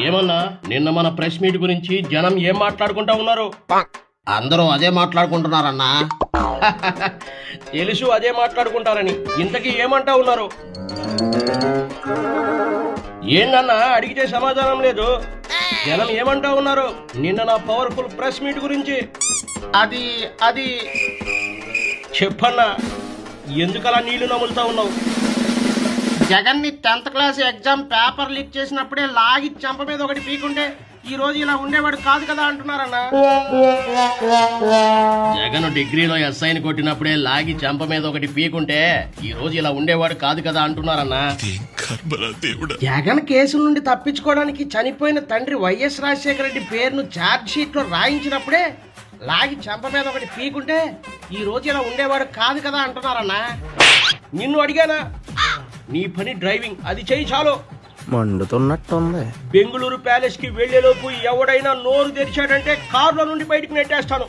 ఏమన్నా నిన్న మన ప్రెస్ మీట్ గురించి జనం ఏం మాట్లాడుకుంటా ఉన్నారు? అందరూ అదే మాట్లాడుకుంటున్నారన్నా. తెలుసు అదే మాట్లాడుకుంటారని. ఇంతకీ ఏమంటా ఉన్నారు? ఏంటన్నా అడిగితే సమాధానం లేదు. జనం ఏమంటా ఉన్నారు నిన్న నా పవర్ఫుల్ ప్రెస్ మీట్ గురించి? అది చెప్పన్నా, ఎందుకలా నీళ్లు నములుతా ఉన్నావు? జగన్ ని 10th class exam paper leak చేసినప్పుడే లాగి చెంప మీద ఒకటి పీకుంటే ఈ రోజు ఇలా ఉండేవాడు కాదు కదా అంటున్నారన్నా. జగన్ డిగ్రీలో ఎస్ఐని కొట్టినప్పుడే లాగి చెంప మీద ఒకటి పీకుంటే ఈ రోజు ఇలా ఉండేవాడు కాదు కదా అంటున్నారన్నా. జగన్ కేసుల నుండి తప్పించుకోవడానికి చనిపోయిన తండ్రి వైఎస్ రాజశేఖర రెడ్డి పేరును ఛార్జ్ షీట్ లో రాయించినప్పుడే లాగి చెంప మీద ఒకటి పీకుంటే ఈ రోజు ఇలా ఉండేవాడు కాదు కదా అంటున్నారన్నా. నిన్ను అడిగానా? నీ పని డ్రైవింగ్, అది చేయి చాలు. మండుతున్నట్టుంది. బెంగళూరు ప్యాలెస్ కి వెళ్లేలోపు ఎవడైనా నోరు తెరిచాడంటే కారులో నుండి బయటికి నెట్టేస్తాను.